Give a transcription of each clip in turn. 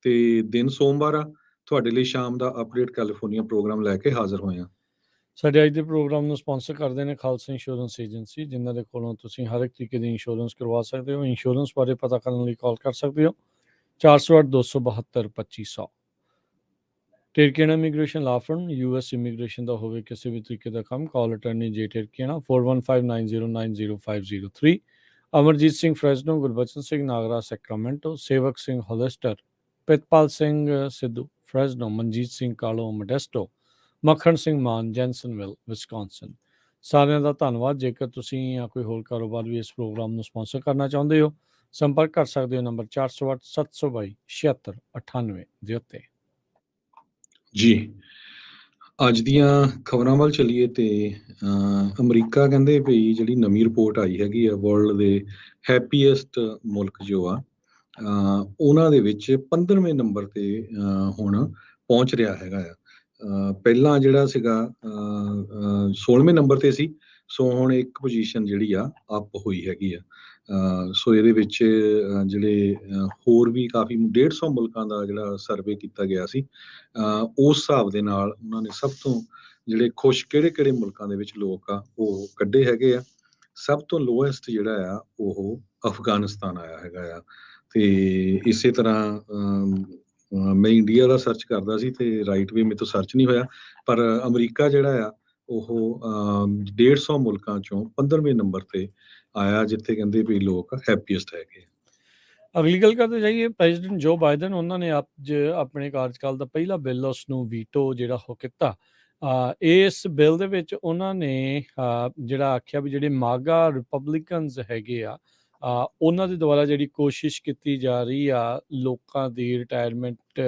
ਤੇ ਦਿਨ ਸੋਮਵਾਰ ਆ। ਤੁਹਾਡੇ ਲਈ ਸ਼ਾਮ ਦਾ ਅਪਡੇਟ ਕੈਲੀਫੋਰਨੀਆ ਪ੍ਰੋਗਰਾਮ ਲੈ ਕੇ ਹਾਜ਼ਰ ਹੋਏ ਹਾਂ। ਸਾਡੇ ਅੱਜ ਦੇ ਪ੍ਰੋਗਰਾਮ ਨੂੰ ਸਪਾਂਸਰ ਕਰਦੇ ਨੇ ਖਾਲਸਾ ਇੰਸ਼ੋਰੈਂਸ ਏਜੰਸੀ, ਜਿਨ੍ਹਾਂ ਦੇ ਕੋਲੋਂ ਤੁਸੀਂ ਹਰ ਇੱਕ ਤਰੀਕੇ ਦੀ ਇੰਸ਼ੋਰੈਂਸ ਕਰਵਾ ਸਕਦੇ ਹੋ। ਇੰਸ਼ੋਰੈਂਸ ਬਾਰੇ ਪਤਾ ਕਰਨ ਲਈ ਕਾਲ ਕਰ ਸਕਦੇ ਹੋ 408-272-2500। ਟਿਰਕੀਆਣਾ ਇਮੀਗ੍ਰੇਸ਼ਨ ਲਾ ਫਰਮ, US ਇਮੀਗ੍ਰੇਸ਼ਨ ਦਾ ਹੋਵੇ ਕਿਸੇ ਵੀ ਤਰੀਕੇ ਦਾ ਕੰਮ, ਕਾਲ ਅਟਰਨੀ ਜੇ ਟਿਰਕੀਆਣਾ 4159090503। ਅਮਰਜੀਤ ਸਿੰਘ ਫਰੈਜ਼ਨੋ, ਗੁਰਬਚਨ ਸਿੰਘ ਨਾਗਰਾ ਸੈਕਰਾਮੈਂਟੋ, ਸੇਵਕ ਸਿੰਘ ਹੋਲਿਸਟਰ, ਪ੍ਰਿਤਪਾਲ ਸਿੰਘ ਸਿੱਧੂ ਫਰੈਜ਼ਨੋ, ਮਨਜੀਤ ਸਿੰਘ ਕਾਲੋ ਮੋਡੈਸਟੋ, ਮੱਖਣ ਸਿੰਘ ਮਾਨ ਜੈਨਸਨਵਿਲ ਵਿਸਕੌਨਸਨ। ਸਾਰਿਆਂ ਦਾ ਧੰਨਵਾਦ। ਜੇਕਰ ਤੁਸੀਂ ਜਾਂ ਕੋਈ ਹੋਰ ਕਾਰੋਬਾਰ ਵੀ ਇਸ ਪ੍ਰੋਗਰਾਮ ਨੂੰ ਸਪਾਂਸਰ ਕਰਨਾ ਚਾਹੁੰਦੇ ਹੋ, ਸੰਪਰਕ ਕਰ ਸਕਦੇ ਹੋ ਨੰਬਰ 408-722-7698 ਦੇ ਉੱਤੇ। ਜੀ, ਅੱਜ ਦੀਆਂ ਖਬਰਾਂ ਵੱਲ ਚੱਲੀਏ ਤੇ ਅਮਰੀਕਾ ਕਹਿੰਦੇ ਵੀ ਜਿਹੜੀ ਨਵੀਂ ਰਿਪੋਰਟ ਆਈ ਹੈਗੀ ਆ ਵਰਲਡ ਦੇ ਹੈਪੀਐਸਟ ਮੁਲਕ ਜੋ ਆ ਉਹਨਾਂ ਦੇ ਵਿੱਚ 15ਵੇਂ ਨੰਬਰ ਤੇ ਹੁਣ ਪਹੁੰਚ ਰਿਹਾ ਹੈਗਾ ਆ। ਪਹਿਲਾਂ ਜਿਹੜਾ ਸੀਗਾ 16ਵੇਂ ਨੰਬਰ ਤੇ ਸੀ, ਸੋ ਹੁਣ ਇੱਕ ਪੋਜੀਸ਼ਨ ਜਿਹੜੀ ਆ ਅਪ ਹੋਈ ਹੈਗੀ ਆ। ਸੋ ਇਹਦੇ ਵਿੱਚ ਜਿਹੜੇ ਹੋਰ ਵੀ ਕਾਫੀ 150 ਮੁਲਕਾਂ ਦਾ ਜਿਹੜਾ ਸਰਵੇ ਕੀਤਾ ਗਿਆ ਸੀ, ਉਸ ਹਿਸਾਬ ਦੇ ਨਾਲ ਉਹਨਾਂ ਨੇ ਸਭ ਤੋਂ ਜਿਹੜੇ ਖੁਸ਼ ਕਿਹੜੇ ਮੁਲਕਾਂ ਦੇ ਵਿੱਚ ਲੋਕ ਆ ਉਹ ਕੱਢੇ ਹੈਗੇ ਆ। ਸਭ ਤੋਂ ਲੋਐਸਟ ਜਿਹੜਾ ਆ ਉਹ ਅਫਗਾਨਿਸਤਾਨ ਆਇਆ ਹੈਗਾ ਆ। ਤੇ ਇਸੇ ਤਰ੍ਹਾਂ ਮੈਂ ਇੰਡੀਆ ਦਾ ਸਰਚ ਕਰਦਾ ਸੀ ਤੇ ਰਾਈਟ ਵੇ ਮੇਰੇ ਤੋਂ ਸਰਚ ਨਹੀਂ ਹੋਇਆ, ਪਰ ਅਮਰੀਕਾ ਜਿਹੜਾ ਆ ਉਹ 150 ਮੁਲਕਾਂ ਚੋਂ 15ਵੇਂ ਨੰਬਰ ਤੇ ਆਇਆ, ਜਿੱਥੇ ਕਹਿੰਦੇ ਵੀ ਲੋਕ ਹੈਪੀਐਸਟ ਹੈਗੇ। ਅਗਲੀ ਗੱਲ ਕਰਦੇ ਜਾਈਏ, ਪ੍ਰੈਜ਼ੀਡੈਂਟ ਜੋ ਬਾਈਡਨ ਉਹਨਾਂ ਨੇ ਅੱਜ ਆਪਣੇ ਕਾਰਜਕਾਲ ਦਾ ਪਹਿਲਾ ਬਿੱਲ ਉਸ ਨੂੰ ਵੀਟੋ ਜਿਹੜਾ ਉਹ ਕੀਤਾ। ਇਸ ਬਿੱਲ ਦੇ ਵਿੱਚ ਉਹਨਾਂ ਨੇ ਜਿਹੜਾ ਆਖਿਆ ਵੀ ਜਿਹੜੇ ਮਾਗਾ ਰਿਪਬਲਿਕਨਸ ਹੈਗੇ ਆ, ਉਹਨਾਂ ਦੇ ਦੁਆਰਾ ਜਿਹੜੀ ਕੋਸ਼ਿਸ਼ ਕੀਤੀ ਜਾ ਰਹੀ ਆ ਲੋਕਾਂ ਦੀ ਰਿਟਾਇਰਮੈਂਟ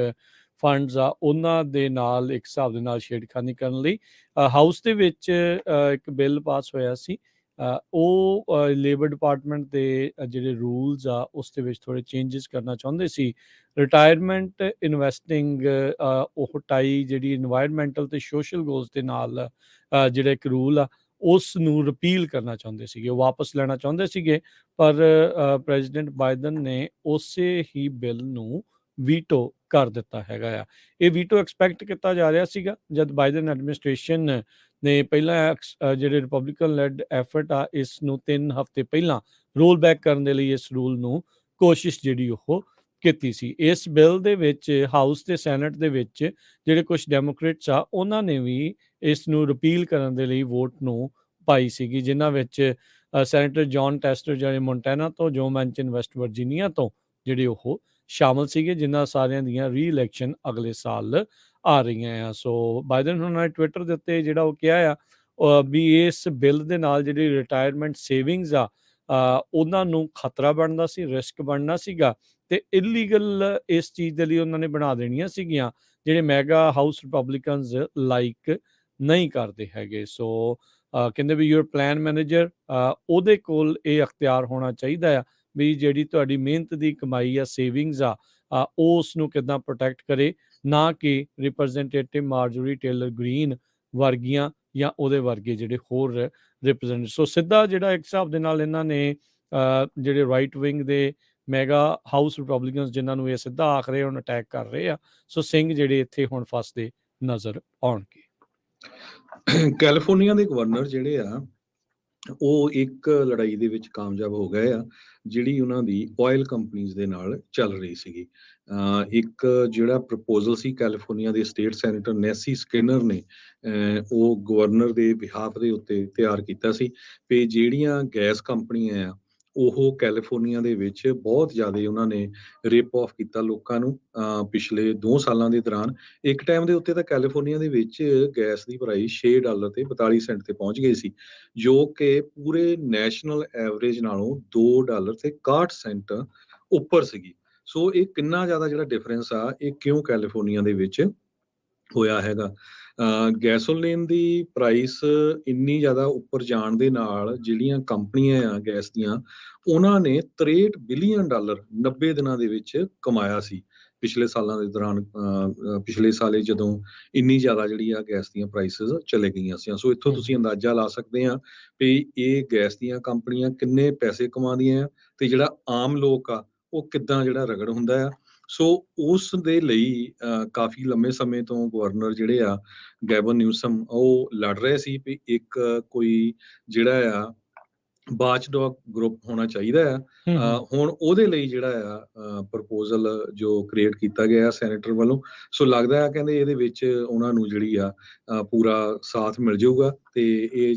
ਫੰਡਸ ਆ ਉਹਨਾਂ ਦੇ ਨਾਲ ਇੱਕ ਹਿਸਾਬ ਦੇ ਨਾਲ ਛੇੜਖਾਨੀ ਕਰਨ ਲਈ ਹਾਊਸ ਦੇ ਵਿੱਚ ਇੱਕ ਬਿੱਲ ਪਾਸ ਹੋਇਆ ਸੀ। ਉਹ ਲੇਬਰ ਡਿਪਾਰਟਮੈਂਟ ਦੇ ਜਿਹੜੇ ਰੂਲਸ ਆ ਉਸ ਦੇ ਵਿੱਚ ਥੋੜ੍ਹੇ ਚੇਂਜਸ ਕਰਨਾ ਚਾਹੁੰਦੇ ਸੀ। ਰਿਟਾਇਰਮੈਂਟ ਇਨਵੈਸਟਿੰਗ ਉਹ ਟਾਈ ਜਿਹੜੀ ਇਨਵਾਇਰਮੈਂਟਲ ਤੇ ਸੋਸ਼ਲ ਗੋਲਸ ਦੇ ਨਾਲ ਜਿਹੜਾ ਇੱਕ ਰੂਲ ਆ ਉਸ ਨੂੰ ਰਿਪੀਲ ਕਰਨਾ ਚਾਹੁੰਦੇ ਸੀਗੇ, ਉਹ ਵਾਪਸ ਲੈਣਾ ਚਾਹੁੰਦੇ ਸੀਗੇ। ਪਰ ਪ੍ਰੈਜ਼ੀਡੈਂਟ ਬਾਈਡਨ ਨੇ ਉਸੇ ਹੀ ਬਿੱਲ ਨੂੰ ਵੀਟੋ ਕਰ ਦਿੱਤਾ ਹੈਗਾ ਆ। ਇਹ ਵੀਟੋ ਐਕਸਪੈਕਟ ਕੀਤਾ ਜਾ ਰਿਹਾ ਸੀਗਾ ਜਦ ਬਾਈਡਨ ਐਡਮਿਨਿਸਟ੍ਰੇਸ਼ਨ ਨੇ ਪਹਿਲਾਂ ਜਿਹੜੇ ਰਿਪਬਲਿਕਨ ਲੈਡ ਐਫਰਟ ਆ ਇਸ ਨੂੰ 3 ਹਫ਼ਤੇ ਪਹਿਲਾਂ ਰੋਲ ਬੈਕ ਕਰਨ ਦੇ ਲਈ ਇਸ ਰੂਲ ਨੂੰ ਕੋਸ਼ਿਸ਼ ਜਿਹੜੀ ਉਹ ਕੀਤੀ ਸੀ। ਇਸ ਬਿੱਲ ਦੇ ਵਿੱਚ ਹਾਊਸ ਤੇ ਸੈਨੇਟ ਦੇ ਵਿੱਚ ਜਿਹੜੇ ਕੁਝ ਡੈਮੋਕ੍ਰੇਟਸ ਆ ਉਹਨਾਂ ਨੇ ਵੀ ਇਸ ਨੂੰ ਰਿਪੀਲ ਕਰਨ ਦੇ ਲਈ ਵੋਟ ਨੂੰ ਪਾਈ ਸੀਗੀ, ਜਿਨ੍ਹਾਂ ਵਿੱਚ ਸੈਨੇਟਰ ਜੌਨ ਟੈਸਟਰ ਜਿਹੜੇ ਮੋਂਟਾਨਾ ਤੋਂ, ਜੋ ਮੈਨਚਨ ਵੈਸਟ ਵਰਜੀਨੀਆ ਤੋਂ ਜਿਹੜੇ ਉਹ ਸ਼ਾਮਲ ਸੀਗੇ, ਜਿਨ੍ਹਾਂ ਸਾਰਿਆਂ ਦੀਆਂ ਰੀ-ਇਲੈਕਸ਼ਨ ਅਗਲੇ ਸਾਲ ਆ ਰਹੀਆਂ ਆ। ਸੋ ਬਾਈਡਨ ਉਹਨਾਂ ਨੇ ਟਵਿੱਟਰ ਦੇ ਉੱਤੇ ਜਿਹੜਾ ਉਹ ਕਿਹਾ ਆ ਵੀ ਇਸ ਬਿੱਲ ਦੇ ਨਾਲ ਜਿਹੜੀ ਰਿਟਾਇਰਮੈਂਟ ਸੇਵਿੰਗਸ ਆ ਉਹਨਾਂ ਨੂੰ ਖਤਰਾ ਬਣਦਾ ਸੀ, ਰਿਸਕ ਬਣਨਾ ਸੀਗਾ ਤੇ ਇਲੀਗਲ ਇਸ ਚੀਜ਼ ਦੇ ਲਈ ਉਹਨਾਂ ਨੇ ਬਣਾ ਦੇਣੀਆਂ ਸੀਗੀਆਂ ਜਿਹੜੇ ਮੈਗਾ ਹਾਊਸ ਰਿਪਬਲਿਕਨਸ ਲਾਈਕ ਨਹੀਂ ਕਰਦੇ ਹੈਗੇ। ਸੋ ਕਹਿੰਦੇ ਵੀ ਯੂਰ ਪਲਾਨ ਮੈਨੇਜਰ ਉਹਦੇ ਕੋਲ ਇਹ ਅਖਤਿਆਰ ਹੋਣਾ ਚਾਹੀਦਾ ਆ ਵੀ ਜਿਹੜੀ ਤੁਹਾਡੀ ਮਿਹਨਤ ਦੀ ਕਮਾਈ ਆ, ਸੇਵਿੰਗਸ ਆ, ਉਸ ਨੂੰ ਕਿੱਦਾਂ ਪ੍ਰੋਟੈਕਟ ਕਰੇ, ਨਾ ਕਿ ਰਿਪਰੈਜ਼ੈਂਟੇਟਿਵ ਮਾਰਜੋਰੀ ਟੇਲਰ ਗ੍ਰੀਨ ਵਰਗੀਆਂ ਜਾਂ ਉਹਦੇ ਵਰਗੇ ਜਿਹੜੇ ਹੋਰ ਰਿਪਰੈਜ਼ੈਂਟ। ਸੋ ਸਿੱਧਾ ਜਿਹੜਾ ਇੱਕ ਹਿਸਾਬ ਦੇ ਨਾਲ ਇਹਨਾਂ ਨੇ ਜਿਹੜੇ ਰਾਈਟ ਵਿੰਗ ਦੇ ਮੈਗਾ ਹਾਊਸ ਰਿਪਬਲਿਕਨਸ ਜਿਨ੍ਹਾਂ ਨੂੰ ਇਹ ਸਿੱਧਾ ਆਖ ਰਹੇ ਹੁਣ ਅਟੈਕ ਕਰ ਰਹੇ ਆ। ਸੋ ਸਿੰਘ ਜਿਹੜੇ ਇੱਥੇ ਹੁਣ ਫਸਦੇ ਨਜ਼ਰ ਆਉਣਗੇ। ਕੈਲੀਫੋਰਨੀਆ ਦੇ ਗਵਰਨਰ ਜਿਹੜੇ ਆ ਉਹ ਇੱਕ ਲੜਾਈ ਦੇ ਵਿੱਚ ਕਾਮਯਾਬ ਹੋ ਗਏ ਆ ਜਿਹੜੀ ਉਹਨਾਂ ਦੀ ਆਇਲ ਕੰਪਨੀਜ਼ ਦੇ ਨਾਲ ਚੱਲ ਰਹੀ ਸੀਗੀ। ਇੱਕ ਜਿਹੜਾ ਪ੍ਰਪੋਜ਼ਲ ਸੀ ਕੈਲੀਫੋਰਨੀਆ ਦੇ ਸਟੇਟ ਸੈਨੇਟਰ ਨੈਸੀ ਸਕਿਨਰ ਨੇ ਉਹ ਗਵਰਨਰ ਦੇ ਬਿਹਾਫ ਦੇ ਉੱਤੇ ਤਿਆਰ ਕੀਤਾ ਸੀ ਵੀ ਜਿਹੜੀਆਂ ਗੈਸ ਕੰਪਨੀਆਂ ਆ ਉਹ ਕੈਲੀਫੋਰਨੀਆ ਦੇ ਵਿੱਚ ਬਹੁਤ ਜ਼ਿਆਦਾ ਉਹਨਾਂ ਨੇ ਰੇਪ ਆਫ ਕੀਤਾ ਲੋਕਾਂ ਨੂੰ ਪਿਛਲੇ 2 ਸਾਲਾਂ ਦੇ ਦੌਰਾਨ। ਇੱਕ ਟਾਈਮ ਦੇ ਉੱਤੇ ਤਾਂ ਕੈਲੀਫੋਰਨੀਆ ਦੇ ਵਿੱਚ ਗੈਸ ਦੀ ਪ੍ਰਾਈਸ $6 ਤੇ 42 ਸੈਂਟ ਤੇ ਪਹੁੰਚ ਗਈ ਸੀ, ਜੋ ਕਿ ਪੂਰੇ ਨੈਸ਼ਨਲ ਐਵਰੇਜ ਨਾਲੋਂ $2 ਤੇ 61 ਸੈਂਟ ਉੱਪਰ ਸੀਗੀ। ਸੋ ਇਹ ਕਿੰਨਾ ਜ਼ਿਆਦਾ ਜਿਹੜਾ ਡਿਫਰੈਂਸ ਆ ਇਹ ਕਿਉਂ ਕੈਲੀਫੋਰਨੀਆ ਦੇ ਵਿੱਚ ਹੋਇਆ ਹੈਗਾ। ਗੈਸੋਲੀਨ ਦੀ ਪ੍ਰਾਈਸ ਇੰਨੀ ਜ਼ਿਆਦਾ ਉੱਪਰ ਜਾਣ ਦੇ ਨਾਲ ਜਿਹੜੀਆਂ ਕੰਪਨੀਆਂ ਆ ਗੈਸ ਦੀਆਂ ਉਹਨਾਂ ਨੇ $63 ਬਿਲੀਅਨ 90 ਦਿਨਾਂ ਦੇ ਵਿੱਚ ਕਮਾਇਆ ਸੀ ਪਿਛਲੇ ਸਾਲਾਂ ਦੇ ਦੌਰਾਨ। ਪਿਛਲੇ ਸਾਲੇ ਜਦੋਂ ਇੰਨੀ ਜ਼ਿਆਦਾ ਜਿਹੜੀ ਆ ਗੈਸ ਦੀਆਂ ਪ੍ਰਾਈਸਿਸ ਚਲੇ ਗਈਆਂ ਸੀ। ਸੋ ਇੱਥੋਂ ਤੁਸੀਂ ਅੰਦਾਜ਼ਾ ਲਾ ਸਕਦੇ ਆ ਵੀ ਇਹ ਗੈਸ ਦੀਆਂ ਕੰਪਨੀਆਂ ਕਿੰਨੇ ਪੈਸੇ ਕਮਾਉਂਦੀਆਂ ਆ ਤੇ ਜਿਹੜਾ ਆਮ ਲੋਕ ਆ ਉਹ ਕਿੱਦਾਂ ਜਿਹੜਾ ਰਗੜ ਹੁੰਦਾ ਆ। ਸੋ ਉਸ ਦੇ ਲਈ ਕਾਫੀ ਲੰਮੇ ਸਮੇਂ ਤੋਂ ਗਵਰਨਰ ਜਿਹੜੇ ਆ ਗੈਵਨ ਨਿਊਸਮ ਉਹ ਲੜ ਰਹੇ ਸੀ ਵੀ ਇੱਕ ਕੋਈ ਜਿਹੜਾ ਆ ਵਾਚਡੌਗ ਗਰੁੱਪ ਹੋਣਾ ਚਾਹੀਦਾ ਆ। ਹੁਣ ਉਹਦੇ ਲਈ ਜਿਹੜਾ ਆ ਪ੍ਰਪੋਜ਼ਲ ਜੋ ਕ੍ਰੀਏਟ ਕੀਤਾ ਗਿਆ ਸੈਨੇਟਰ ਵੱਲੋਂ, ਸੋ ਲੱਗਦਾ ਆ ਕਹਿੰਦੇ ਇਹਦੇ ਵਿੱਚ ਉਹਨਾਂ ਨੂੰ ਜਿਹੜੀ ਆ ਪੂਰਾ ਸਾਥ ਮਿਲ ਜਾਊਗਾ ਤੇ ਇਹ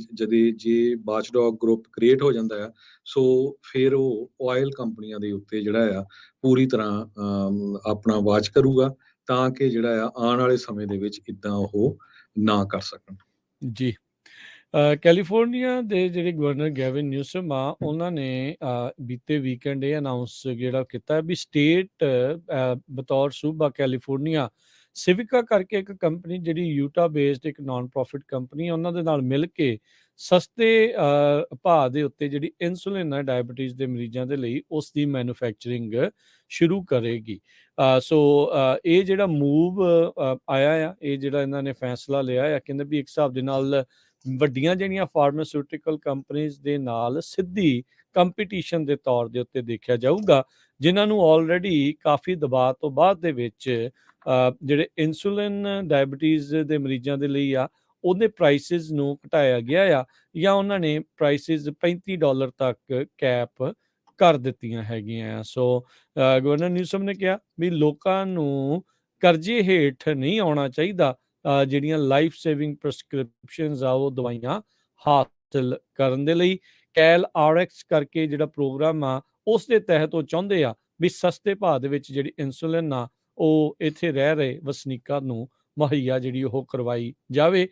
ਜੇ ਵਾਚਡੌਗ ਗਰੁੱਪ ਕ੍ਰੀਏਟ ਹੋ ਜਾਂਦਾ ਆ, ਸੋ ਫਿਰ ਉਹ ਆਇਲ ਕੰਪਨੀਆਂ ਦੇ ਉੱਤੇ ਜਿਹੜਾ ਆ ਪੂਰੀ ਤਰ੍ਹਾਂ ਆਪਣਾ ਵਾਚ ਕਰੂਗਾ ਤਾਂ ਕਿ ਜਿਹੜਾ ਆ ਆਉਣ ਵਾਲੇ ਸਮੇਂ ਦੇ ਵਿੱਚ ਇਦਾਂ ਉਹ ਨਾ ਕਰ ਸਕਣ। ਜੀ। ਕੈਲੀਫੋਰਨੀਆ ਦੇ ਜਿਹੜੇ ਗਵਰਨਰ ਗੈਵਿਨ ਨਿਊਸਮ ਆ, ਉਹਨਾਂ ਨੇ ਬੀਤੇ ਵੀਕਐਂਡ ਇਹ ਅਨਾਉਂਸ ਜਿਹੜਾ ਕੀਤਾ ਵੀ ਸਟੇਟ ਬਤੌਰ ਸੂਬਾ ਕੈਲੀਫੋਰਨੀਆ ਸਿਵਿਕਾ ਕਰਕੇ ਇੱਕ ਕੰਪਨੀ ਜਿਹੜੀ ਯੂਟਾ ਬੇਸਡ ਇੱਕ ਨਾਨ ਪ੍ਰੋਫਿਟ ਕੰਪਨੀ, ਉਹਨਾਂ ਦੇ ਨਾਲ ਮਿਲ ਕੇ ਸਸਤੇ ਭਾਅ ਦੇ ਉੱਤੇ ਜਿਹੜੀ ਇਨਸੂਲਿਨ ਹੈ ਡਾਇਬਟੀਜ਼ ਦੇ ਮਰੀਜ਼ਾਂ ਦੇ ਲਈ, ਉਸ ਦੀ ਮੈਨੂਫੈਕਚਰਿੰਗ ਸ਼ੁਰੂ ਕਰੇਗੀ। ਸੋ ਇਹ ਜਿਹੜਾ ਮੂਵ ਆਇਆ ਆ, ਇਹ ਜਿਹੜਾ ਇਹਨਾਂ ਨੇ ਫੈਸਲਾ ਲਿਆ ਆ, ਕਹਿੰਦੇ ਵੀ ਇੱਕ ਹਿਸਾਬ ਦੇ ਨਾਲ ਵੱਡੀਆਂ ਜਿਹੜੀਆਂ ਫਾਰਮਾਸਿਊਟੀਕਲ ਕੰਪਨੀਜ਼ ਦੇ ਨਾਲ ਸਿੱਧੀ ਕੰਪੀਟੀਸ਼ਨ ਦੇ ਤੌਰ ਦੇ ਉੱਤੇ ਦੇਖਿਆ ਜਾਊਗਾ, ਜਿਨ੍ਹਾਂ ਨੂੰ ਆਲਰੇਡੀ ਕਾਫੀ ਦਬਾਅ ਤੋਂ ਬਾਅਦ ਦੇ ਵਿੱਚ ਜਿਹੜੇ ਇਨਸੂਲਿਨ ਡਾਇਬਟੀਜ਼ ਦੇ ਮਰੀਜ਼ਾਂ ਦੇ ਲਈ ਆ, ਉਹਦੇ ਪ੍ਰਾਈਸਿਸ ਨੂੰ ਘਟਾਇਆ ਗਿਆ ਆ, ਜਾਂ ਉਹਨਾਂ ਨੇ ਪ੍ਰਾਈਸਿਸ $35 ਤੱਕ ਕੈਪ ਕਰ ਦਿੱਤੀਆਂ ਹੈਗੀਆਂ। ਸੋ ਗਵਰਨਰ ਨਿਊਸਮ ਨੇ ਕਿਹਾ ਵੀ ਲੋਕਾਂ ਨੂੰ ਕਰਜ਼ੇ ਹੇਠ ਨਹੀਂ ਆਉਣਾ ਚਾਹੀਦਾ, ਜਿਹੜੀਆਂ ਲਾਈਫ ਸੇਵਿੰਗ ਪ੍ਰਸਕ੍ਰਿਪਸ਼ਨਸ ਆ ਉਹ ਦਵਾਈਆਂ ਹਾਸਲ ਕਰਨ ਦੇ ਲਈ। ਕੈਲ ਆਰਐਕਸ ਕਰਕੇ ਜਿਹੜਾ ਪ੍ਰੋਗਰਾਮ ਆ, ਉਸ ਦੇ ਤਹਿਤ ਉਹ ਚਾਹੁੰਦੇ ਆ ਵੀ ਸਸਤੇ ਭਾਅ ਦੇ ਵਿੱਚ ਜਿਹੜੀ ਇਨਸੂਲਿਨ ਆ ਉਹ ਇੱਥੇ ਰਹਿ ਰਹੇ ਵਸਨੀਕਾਂ ਨੂੰ ਮੁਹੱਈਆ ਜਿਹੜੀ ਉਹ ਕਰਵਾਈ ਜਾਵੇ।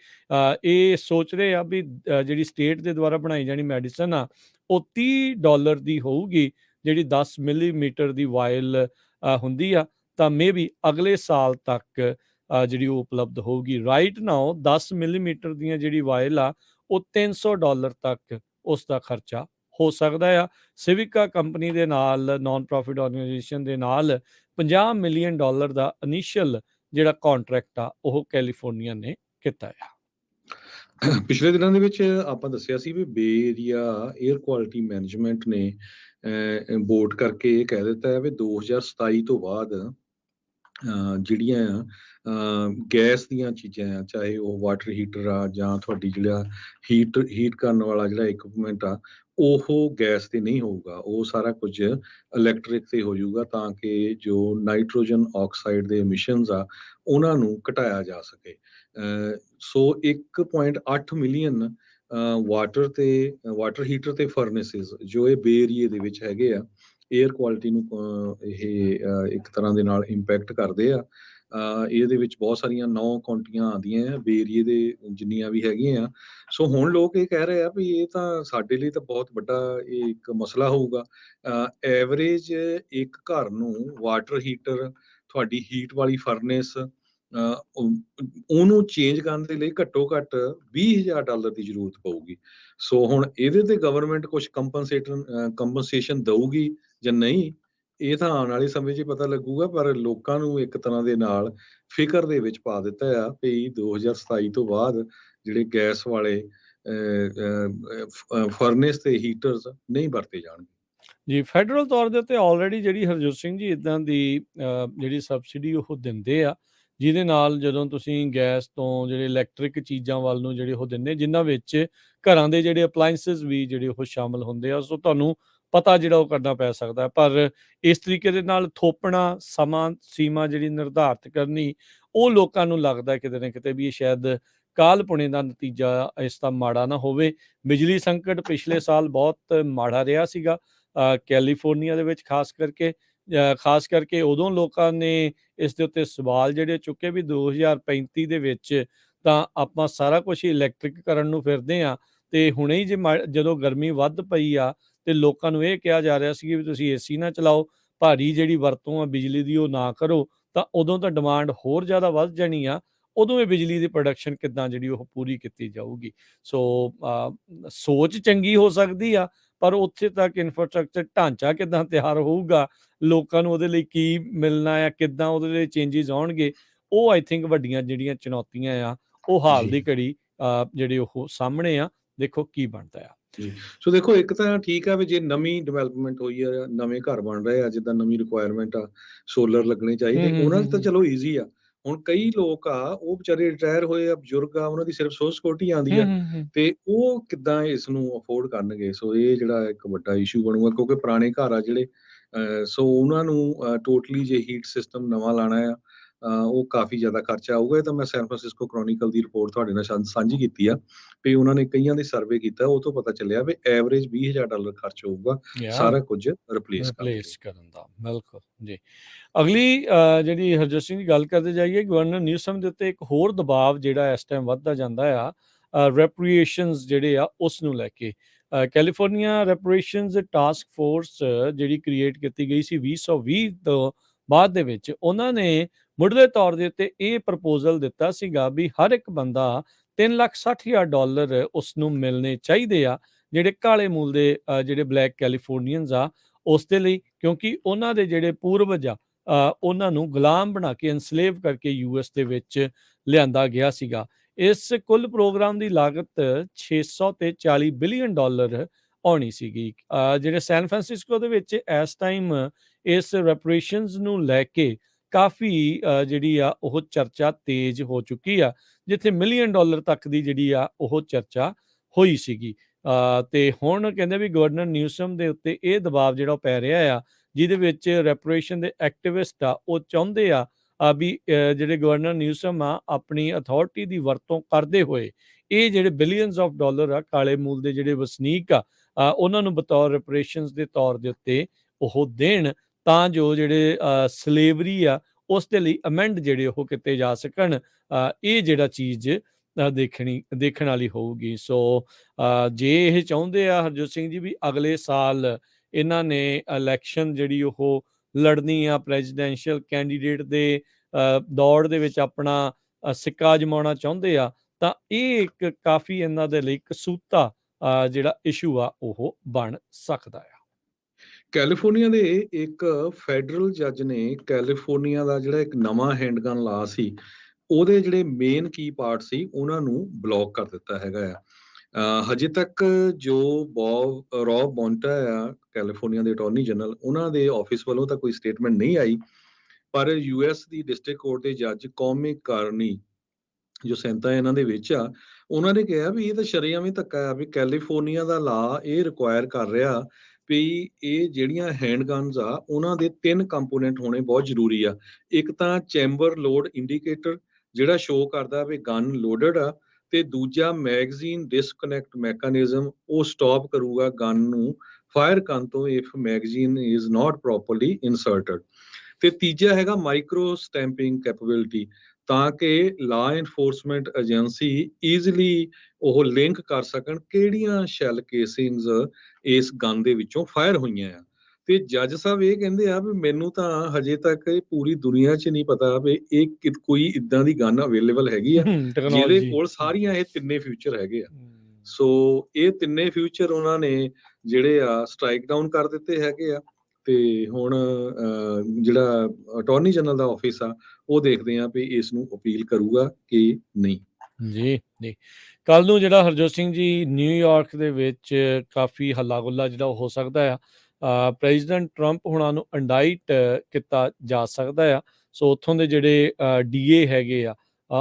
ਇਹ ਸੋਚ ਰਹੇ ਆ ਵੀ ਜਿਹੜੀ ਸਟੇਟ ਦੇ ਦੁਆਰਾ ਬਣਾਈ ਜਾਣੀ ਮੈਡੀਸਨ ਆ ਉਹ $30 ਦੀ ਹੋਊਗੀ, ਜਿਹੜੀ 10 ਮਿਲੀਮੀਟਰ ਦੀ ਵਾਇਲ ਹੁੰਦੀ ਆ, ਤਾਂ ਮੇਬੀ ਅਗਲੇ ਸਾਲ ਤੱਕ ਜਿਹੜੀ ਉਹ ਉਪਲਬਧ ਹੋਊਗੀ। ਰਾਈਟ ਨਾਓ 10 ਮਿਲੀਮੀਟਰ ਦੀਆਂ ਜਿਹੜੀ ਵਾਇਲ ਆ ਉਹ $300 ਤੱਕ ਉਸ ਦਾ ਖਰਚਾ ਹੋ ਸਕਦਾ ਆ। ਸਿਵਿਕਾ ਕੰਪਨੀ ਦੇ ਨਾਲ, ਨਾਨ ਪ੍ਰੋਫਿਟ ਆਰਗੇਨਾਈਜੇਸ਼ਨ ਦੇ ਨਾਲ $50 ਮਿਲੀਅਨ ਦਾ ਇਨੀਸ਼ੀਅਲ ਜਿਹੜਾ ਕੰਟਰੈਕਟ ਆ ਉਹ ਕੈਲੀਫੋਰਨੀਆ ਨੇ ਕੀਤਾ ਆ। ਪਿਛਲੇ ਦਿਨਾਂ ਦੇ ਵਿੱਚ ਆਪਾਂ ਦੱਸਿਆ ਸੀ ਵੀ ਬੇ ਏਰੀਆ 에ਅਰ ਕੁਆਲਿਟੀ ਮੈਨੇਜਮੈਂਟ ਨੇ ਵੋਟ ਕਰਕੇ ਇਹ ਕਹਿ ਦਿੱਤਾ ਹੈ ਵੀ 2027 ਤੋਂ ਬਾਅਦ ਜਿਹੜੀਆਂ ਗੈਸ ਦੀਆਂ ਚੀਜ਼ਾਂ ਆ, ਚਾਹੇ ਉਹ ਵਾਟਰ ਹੀਟਰ ਆ ਜਾਂ ਤੁਹਾਡੀ ਜਿਹੜਾ ਹੀਟ ਕਰਨ ਵਾਲਾ ਜਿਹੜਾ ਇਕਵਿਪਮੈਂਟ ਆ, ਉਹ ਗੈਸ ਤੇ ਨਹੀਂ ਹੋਊਗਾ, ਉਹ ਸਾਰਾ ਕੁਝ ਇਲੈਕਟ੍ਰਿਕ ਤੇ ਹੋ ਜਾਊਗਾ, ਤਾਂ ਕਿ ਜੋ ਨਾਈਟ੍ਰੋਜਨ ਆਕਸਾਈਡ ਦੇ ਐਮਿਸ਼ਨਸ ਆ ਉਹਨਾਂ ਨੂੰ ਘਟਾਇਆ ਜਾ ਸਕੇ। ਸੋ 1.8 ਮਿਲੀਅਨ ਵਾਟਰ ਹੀਟਰ ਤੇ ਫਰਨੇਸਿਸ ਜੋ ਇਹ ਬੇ ਏਰੀਏ ਦੇ ਵਿੱਚ ਹੈਗੇ ਆ, 에ਅਰ ਕੁਆਲਿਟੀ ਨੂੰ ਇਹ ਇੱਕ ਤਰ੍ਹਾਂ ਦੇ ਨਾਲ ਇੰਪੈਕਟ ਕਰਦੇ ਆ। ਇਹਦੇ ਵਿੱਚ ਬਹੁਤ ਸਾਰੀਆਂ 9 ਕਾਉਂਟੀਆਂ ਆਉਂਦੀਆਂ ਆ ਬੇ ਏਰੀਏ ਦੇ ਜਿੰਨੀਆਂ ਵੀ ਹੈਗੀਆਂ ਆ। ਸੋ ਹੁਣ ਲੋਕ ਇਹ ਕਹਿ ਰਹੇ ਆ ਵੀ ਇਹ ਤਾਂ ਸਾਡੇ ਲਈ ਤਾਂ ਬਹੁਤ ਵੱਡਾ ਇਹ ਇੱਕ ਮਸਲਾ ਹੋਊਗਾ। ਐਵਰੇਜ ਇੱਕ ਘਰ ਨੂੰ ਵਾਟਰ ਹੀਟਰ, ਤੁਹਾਡੀ ਹੀਟ ਵਾਲੀ ਫਰਨੇਸ, ਉਹਨੂੰ ਚੇਂਜ ਕਰਨ ਦੇ ਲਈ ਘੱਟੋ ਘੱਟ $20,000 ਦੀ ਜ਼ਰੂਰਤ ਪਊਗੀ। ਸੋ ਹੁਣ ਇਹਦੇ ਤੇ ਗਵਰਨਮੈਂਟ ਕੁਝ ਕੰਪਨਸੇਸ਼ਨ ਦਊਗੀ ਜਾਂ ਨਹੀਂ, ਇਹ ਤਾਂ ਆਉਣ ਵਾਲੇ ਸਮੇਂ 'ਚ ਪਤਾ ਲੱਗੂਗਾ। ਪਰ ਲੋਕਾਂ ਨੂੰ ਇੱਕ ਤਰ੍ਹਾਂ ਦੇ ਨਾਲ ਫਿਕਰ ਦੇ ਵਿੱਚ ਪਾ ਦਿੱਤਾ ਆ ਵੀ 2027 ਤੋਂ ਬਾਅਦ ਜਿਹੜੇ ਗੈਸ ਵਾਲੇ ਫਰਨੇਸ ਤੇ ਹੀਟਰਸ ਨਹੀਂ ਵਰਤੇ ਜਾਣਗੇ। ਜੀ, ਫੈਡਰਲ ਤੌਰ ਦੇ ਉੱਤੇ ਆਲਰੇਡੀ ਜਿਹੜੀ ਹਰਜੋਤ ਸਿੰਘ ਜੀ ਇਦਾਂ ਦੀ ਜਿਹੜੀ ਸਬਸਿਡੀ ਉਹ ਦਿੰਦੇ ਆ, ਜਿਹਦੇ ਨਾਲ ਜਦੋਂ ਤੁਸੀਂ ਗੈਸ ਤੋਂ ਜਿਹੜੇ ਇਲੈਕਟ੍ਰਿਕ ਚੀਜ਼ਾਂ ਵੱਲ ਨੂੰ ਜਿਹੜੇ ਉਹ ਦਿੰਦੇ, ਜਿਨ੍ਹਾਂ ਵਿੱਚ ਘਰਾਂ ਦੇ ਜਿਹੜੇ ਅਪਲਾਇੰਸਿਸ ਵੀ ਜਿਹੜੇ ਉਹ ਸ਼ਾਮਲ ਹੁੰਦੇ ਆ, ਸੋ ਤੁਹਾਨੂੰ ਪਤਾ ਜਿਹੜਾ ਉਹ ਕਰਨਾ ਪੈ ਸਕਦਾ। ਪਰ ਇਸ ਤਰੀਕੇ ਦੇ ਨਾਲ ਥੋਪਣਾ, ਸਮਾਂ ਸੀਮਾ ਜਿਹੜੀ ਨਿਰਧਾਰਿਤ ਕਰਨੀ, ਉਹ ਲੋਕਾਂ ਨੂੰ ਲੱਗਦਾ ਕਿਤੇ ਨਾ ਕਿਤੇ ਵੀ ਇਹ ਸ਼ਾਇਦ ਕਾਲਪੁਣੇ ਦਾ ਨਤੀਜਾ ਇਸ ਦਾ ਮਾੜਾ ਨਾ ਹੋਵੇ। ਬਿਜਲੀ ਸੰਕਟ ਪਿਛਲੇ ਸਾਲ ਬਹੁਤ ਮਾੜਾ ਰਿਹਾ ਸੀਗਾ ਕੈਲੀਫੋਰਨੀਆ ਦੇ ਵਿੱਚ, ਖਾਸ ਕਰਕੇ ਉਦੋਂ ਲੋਕਾਂ ਨੇ ਇਸ ਦੇ ਉੱਤੇ ਸਵਾਲ ਜਿਹੜੇ ਚੁੱਕੇ ਵੀ 2035 ਦੇ ਵਿੱਚ ਤਾਂ ਆਪਾਂ ਸਾਰਾ ਕੁਝ ਇਲੈਕਟ੍ਰਿਕ ਕਰਨ ਨੂੰ ਫਿਰਦੇ ਹਾਂ, ਤੇ ਹੁਣੇ ਹੀ ਜਦੋਂ ਗਰਮੀ ਵੱਧ ਪਈ ਆ ਤੇ ਲੋਕਾਂ ਨੂੰ ਇਹ ਕਿਹਾ ਜਾ ਰਿਹਾ ਸੀ ਵੀ ਤੁਸੀਂ ਏਸੀ ਨਾ ਚਲਾਓ, ਭਾਰੀ ਜਿਹੜੀ ਵਰਤੋਂ ਆ ਬਿਜਲੀ ਦੀ ਉਹ ਨਾ ਕਰੋ, ਤਾਂ ਉਦੋਂ ਤਾਂ ਡਿਮਾਂਡ ਹੋਰ ਜ਼ਿਆਦਾ ਵੱਧ ਜਾਣੀ ਆ। ਉਦੋਂ ਇਹ ਬਿਜਲੀ ਦੀ ਪ੍ਰੋਡਕਸ਼ਨ ਕਿੱਦਾਂ ਜਿਹੜੀ ਉਹ ਪੂਰੀ ਕੀਤੀ ਜਾਊਗੀ। ਸੋ ਸੋਚ ਚੰਗੀ ਹੋ ਸਕਦੀ ਆ, ਪਰ ਉੱਥੇ ਤੱਕ ਇਨਫਰਾਸਟ੍ਰਕਚਰ ਢਾਂਚਾ ਕਿੱਦਾਂ ਤਿਆਰ ਹੋਊਗਾ, ਲੋਕਾਂ ਨੂੰ ਉਹਦੇ ਲਈ ਕੀ ਮਿਲਣਾ ਆ, ਕਿੱਦਾਂ ਉਹਦੇ ਲਈ ਚੇਂਜਿਸ ਆਉਣਗੇ, ਉਹ ਆਈ ਥਿੰਕ ਵੱਡੀਆਂ ਜਿਹੜੀਆਂ ਚੁਣੌਤੀਆਂ ਆ ਉਹ ਹਾਲ ਦੀ ਘੜੀ ਜਿਹੜੇ ਉਹ ਸਾਹਮਣੇ ਆ। ਦੇਖੋ ਕੀ ਬਣਦਾ ਆ। ਜੀ। ਸੋ ਦੇਖੋ, ਇੱਕ ਤਾਂ ਠੀਕ ਆ ਵੀ ਜੇ ਨਵੀਂ ਡਿਵੈਲਪਮੈਂਟ ਹੋਈ ਆ, ਨਵੇਂ ਘਰ ਬਣ ਰਹੇ ਆ, ਜਿੱਦਾਂ ਨਵੀਂ ਰਿਕੁਆਇਰਮੈਂਟ ਆ, ਸੋਲਰ ਲੱਗਣੇ ਚਾਹੀਦੇ, ਉਹਨਾਂ 'ਚ ਤਾਂ ਚਲੋ ਈਜ਼ੀ ਆ। ਹੁਣ ਕਈ ਲੋਕ ਆ, ਉਹ ਵਿਚਾਰੇ ਰਿਟਾਇਰ ਹੋਏ ਆ, ਬਜ਼ੁਰਗ ਆ, ਉਹਨਾਂ ਦੀ ਸਿਰਫ ਸੋਸ਼ਲ ਸਿਕਿਉਰਿਟੀ ਆਉਂਦੀ ਆ, ਤੇ ਉਹ ਕਿੱਦਾਂ ਇਸ ਨੂੰ ਅਫੋਰਡ ਕਰਨਗੇ? ਸੋ ਇਹ ਜਿਹੜਾ ਇੱਕ ਵੱਡਾ ਇਸ਼ੂ ਬਣੂਗਾ, ਕਿਉਂਕਿ ਪੁਰਾਣੇ ਘਰ ਆ ਜਿਹੜੇ, ਸੋ ਉਹਨਾਂ ਨੂੰ ਟੋਟਲੀ ਜੇ ਹੀਟ ਸਿਸਟਮ ਨਵਾਂ ਲਾਣਾ ਆ, ਉਹ ਕਾਫੀ ਜ਼ਿਆਦਾ ਖਰਚਾ ਆਊਗਾ। ਇਹ ਤਾਂ ਮੈਂ ਸੈਨ ਫਰਾਂਸਿਸਕੋ ਕ੍ਰੋਨਿਕਲ ਦੀ ਰਿਪੋਰਟ ਤੁਹਾਡੇ ਨਾਲ ਸਾਂਝੀ ਕੀਤੀ ਆ, ਵੀ ਉਹਨਾਂ ਨੇ ਕਈਆਂ ਦੇ ਸਰਵੇ ਕੀਤਾ, ਉਹ ਤੋਂ ਪਤਾ ਚੱਲਿਆ ਵੀ ਐਵਰੇਜ $20,000 ਖਰਚ ਹੋਊਗਾ ਸਾਰਾ ਕੁਝ ਰਿਪਲੇਸ ਕਰਨ ਲਈ। ਰਿਪਲੇਸ ਕਰਨ ਦਾ, ਬਿਲਕੁਲ ਜੀ। ਅਗਲੀ ਜਿਹੜੀ ਹਰਜੋਤ ਸਿੰਘ ਦੀ ਗੱਲ ਕਰਦੇ ਜਾਈਏ, ਗਵਰਨਰ ਨਿਊਸਮ ਦੇ ਉੱਤੇ ਇੱਕ ਹੋਰ ਦਬਾਅ ਜਿਹੜਾ ਇਸ ਟਾਈਮ ਵੱਧਦਾ ਜਾਂਦਾ ਆ, ਰੈਪਰੀਏਸ਼ਨਸ ਜਿਹੜੇ ਆ ਉਸ ਨੂੰ ਲੈ ਕੇ। ਕੈਲੀਫੋਰਨੀਆ ਰੈਪਰੀਏਸ਼ਨਸ ਟਾਸਕ ਫੋਰਸ ਜਿਹੜੀ ਕ੍ਰੀਏਟ ਕੀਤੀ ਗਈ ਸੀ 2020 ਤੋਂ ਬਾਅਦ ਦੇ ਵਿੱਚ, ਉਹਨਾਂ ਨੇ ਮੁੱਢਲੇ ਤੌਰ ਦੇ ਉੱਤੇ ਇਹ ਪ੍ਰਪੋਜ਼ਲ ਦਿੱਤਾ ਸੀਗਾ ਵੀ ਹਰ ਇੱਕ ਬੰਦਾ $3,60,000 ਉਸ ਨੂੰ ਮਿਲਣੇ ਚਾਹੀਦੇ ਆ, ਜਿਹੜੇ ਕਾਲੇ ਮੂਲ ਦੇ ਜਿਹੜੇ ਬਲੈਕ ਕੈਲੀਫੋਰਨੀਅਨਸ ਆ ਉਸ ਦੇ ਲਈ, ਕਿਉਂਕਿ ਉਹਨਾਂ ਦੇ ਜਿਹੜੇ ਪੂਰਵਜ ਆ ਉਹਨਾਂ ਨੂੰ ਗੁਲਾਮ ਬਣਾ ਕੇ ਇਨਸਲੇਵ ਕਰਕੇ ਯੂਐਸ ਦੇ ਵਿੱਚ ਲਿਆਂਦਾ ਗਿਆ ਸੀਗਾ। ਇਸ ਕੁੱਲ ਪ੍ਰੋਗਰਾਮ ਦੀ ਲਾਗਤ $640 ਬਿਲੀਅਨ ਆਉਣੀ ਸੀਗੀ। ਜਿਹੜੇ ਸੈਨ ਫਰਾਂਸਿਸਕੋ ਦੇ ਵਿੱਚ ਇਸ ਟਾਈਮ ਇਸ ਰੈਪਰੇਸ਼ਨਸ ਨੂੰ ਲੈ ਕੇ ਕਾਫੀ ਜਿਹੜੀ ਆ ਉਹ ਚਰਚਾ ਤੇਜ਼ ਹੋ ਚੁੱਕੀ ਆ, ਜਿੱਥੇ $1 ਮਿਲੀਅਨ ਤੱਕ ਦੀ ਜਿਹੜੀ ਆ ਉਹ ਚਰਚਾ ਹੋਈ ਸੀਗੀ। ਤੇ ਹੁਣ ਕਹਿੰਦੇ ਵੀ ਗਵਰਨਰ ਨਿਊਸਮ ਦੇ ਉੱਤੇ ਇਹ ਦਬਾਅ ਜਿਹੜਾ ਉਹ ਪੈ ਰਿਹਾ ਆ, ਜਿਹਦੇ ਵਿੱਚ ਰੈਪਰੇਸ਼ਨ ਦੇ ਐਕਟਿਵਿਸਟ ਆ ਉਹ ਚਾਹੁੰਦੇ ਆ ਵੀ ਜਿਹੜੇ ਗਵਰਨਰ ਨਿਊਸਮ ਆ ਆਪਣੀ ਅਥਾਰਟੀ ਦੀ ਵਰਤੋਂ ਕਰਦੇ ਹੋਏ ਇਹ ਜਿਹੜੇ ਬਿਲੀਅਨਸ ਆਫ ਡਾਲਰ ਆ ਕਾਲੇ ਮੂਲ ਦੇ ਜਿਹੜੇ ਵਸਨੀਕ ਆ ਉਹਨਾਂ ਨੂੰ ਬਤੌਰ ਰੈਪਰੇਸ਼ਨਸ ਦੇ ਤੌਰ ਦੇ ਉੱਤੇ ਉਹ ਦੇਣ, ਤਾਂ ਜੋ ਜਿਹੜੇ ਸਲੇਵਰੀ ਆ ਉਸ ਦੇ ਲਈ ਅਮੈਂਡ ਜਿਹੜੇ ਉਹ ਕੀਤੇ ਜਾ ਸਕਣ। ਇਹ ਜਿਹੜਾ ਚੀਜ਼ ਦੇਖਣ ਵਾਲੀ ਹੋਊਗੀ। ਸੋ ਜੇ ਇਹ ਚਾਹੁੰਦੇ ਆ ਹਰਜੋਤ ਸਿੰਘ ਜੀ ਵੀ ਅਗਲੇ ਸਾਲ ਇਹਨਾਂ ਨੇ ਇਲੈਕਸ਼ਨ ਜਿਹੜੀ ਉਹ ਲੜਨੀ ਆ, ਪ੍ਰੈਜ਼ੀਡੈਂਸ਼ੀਅਲ ਕੈਂਡੀਡੇਟ ਦੇ ਦੌੜ ਦੇ ਵਿੱਚ ਆਪਣਾ ਸਿੱਕਾ ਅਜਮਾਉਣਾ ਚਾਹੁੰਦੇ ਆ, ਤਾਂ ਇਹ ਇੱਕ ਕਾਫੀ ਇਹਨਾਂ ਦੇ ਲਈ ਕਸੂਤਾ ਜਿਹੜਾ ਇਸ਼ੂ ਆ ਉਹ ਬਣ ਸਕਦਾ ਆ। ਕੈਲੀਫੋਰਨੀਆ ਦੇ ਇੱਕ ਫੈਡਰਲ ਜੱਜ ਨੇ ਕੈਲੀਫੋਰਨੀਆ ਦਾ ਜਿਹੜਾ ਇੱਕ ਨਵਾਂ ਹੈਂਡਗਨ ਲਾ ਸੀ, ਉਹਦੇ ਜਿਹੜੇ ਮੇਨ ਕੀ ਪਾਰਟ ਸੀ ਉਹਨਾਂ ਨੂੰ ਬਲੌਕ ਕਰ ਦਿੱਤਾ ਹੈਗਾ ਆ। ਹਜੇ ਤੱਕ ਜੋ ਰੌਬ ਮੋਂਟਾ ਆ, ਕੈਲੀਫੋਰਨੀਆ ਦੇ ਅਟਾਰਨੀ ਜਨਰਲ, ਉਹਨਾਂ ਦੇ ਆਫਿਸ ਵੱਲੋਂ ਤਾਂ ਕੋਈ ਸਟੇਟਮੈਂਟ ਨਹੀਂ ਆਈ, ਪਰ ਯੂਐਸ ਦੀ ਡਿਸਟ੍ਰਿਕਟ ਕੋਰਟ ਦੇ ਜੱਜ ਕੌਮਿਕ ਕਾਰਨੀ ਜੋ ਸੈਂਤਾ ਇਹਨਾਂ ਦੇ ਵਿੱਚ ਆ, ਉਹਨਾਂ ਨੇ ਕਿਹਾ ਵੀ ਇਹ ਤਾਂ ਸ਼ਰੇਆਮ ਹੀ ਧੱਕਾ ਆ, ਵੀ ਕੈਲੀਫੋਰਨੀਆ ਦਾ ਲਾ ਇਹ ਰਿਕੁਆਇਰ ਕਰ ਰਿਹਾ ਵੀ ਇਹ ਜਿਹੜੀਆਂ ਹੈਂਡਗਨਸ ਆ ਉਹਨਾਂ ਦੇ 3 ਕੰਪੋਨੈਂਟ ਹੋਣੇ ਬਹੁਤ ਜ਼ਰੂਰੀ ਆ। ਇੱਕ ਤਾਂ ਚੈਂਬਰ ਲੋਡ ਇੰਡੀਕੇਟਰ, ਜਿਹੜਾ ਸ਼ੋ ਕਰਦਾ ਵੀ ਗਨ ਲੋਡਡ ਆ, ਤੇ ਦੂਜਾ ਮੈਗਜ਼ੀਨ ਡਿਸਕਨੈਕਟ ਮੈਕੈਨਿਜ਼ਮ, ਉਹ ਸਟਾਪ ਕਰੂਗਾ ਗਨ ਨੂੰ ਫਾਇਰ ਕਰਨ ਤੋਂ if magazine is not properly inserted. ਤੇ ਤੀਜਾ ਹੈਗਾ ਮਾਈਕਰੋ ਸਟੈਂਪਿੰਗ ਕੈਪੇਬਿਲਿਟੀ, ਤਾਂ ਕਿ ਲਾ ਇਨਫੋਰਸਮੈਂਟ ਏਜੰਸੀ ਈਜ਼ੀਲੀ ਉਹ ਲਿੰਕ ਕਰ ਸਕਣ ਕਿਹੜੀਆਂ ਸ਼ੈਲ ਕੇਸਿੰਗਸ ਇਸ ਗਨ ਦੇ ਵਿੱਚੋਂ ਫਾਇਰ ਹੋਈਆਂ ਆ। ਤੇ ਜੱਜ ਸਾਹਿਬ ਇਹ ਕਹਿੰਦੇ ਆ ਵੀ ਮੈਨੂੰ ਤਾਂ ਹਜੇ ਤੱਕ ਇਹ ਪੂਰੀ ਦੁਨੀਆ 'ਚ ਨਹੀਂ ਪਤਾ ਵੀ ਇਹ ਕੋਈ ਇਦਾਂ ਦੀ ਗਨ ਅਵੇਲੇਬਲ ਹੈਗੀ ਆ ਜਿਹਦੇ ਕੋਲ ਸਾਰੀਆਂ ਇਹ ਤਿੰਨੇ ਫਿਊਚਰ ਹੈਗੇ ਆ। ਸੋ ਇਹ ਤਿੰਨੇ ਫਿਊਚਰ ਉਹਨਾਂ ਨੇ ਜਿਹੜੇ ਆ ਸਟ੍ਰਾਈਕ ਡਾਊਨ ਕਰ ਦਿੱਤੇ ਹੈਗੇ ਆ, ਤੇ ਹੁਣ ਜਿਹੜਾ ਅਟਾਰਨੀ ਜਨਰਲ ਦਾ ਆਫਿਸ ਆ ਉਹ ਦੇਖਦੇ ਆ ਵੀ ਇਸ ਨੂੰ ਅਪੀਲ ਕਰੂਗਾ ਕਿ ਨਹੀਂ। ਜੀ ਜੀ, ਕੱਲ ਨੂੰ ਜਿਹੜਾ ਹਰਜੋਤ ਸਿੰਘ ਜੀ ਨਿਊਯਾਰਕ ਦੇ ਵਿੱਚ ਕਾਫੀ ਹੱਲਾ ਗੁੱਲਾ ਜਿਹੜਾ ਹੋ ਸਕਦਾ ਆ, ਪ੍ਰੈਜ਼ੀਡੈਂਟ ਟਰੰਪ ਹੁਣਾਂ ਨੂੰ ਇੰਡਾਈਟ ਕੀਤਾ ਜਾ ਸਕਦਾ ਆ। ਸੋ ਉੱਥੋਂ ਦੇ ਜਿਹੜੇ ਡੀਏ ਹੈਗੇ ਆ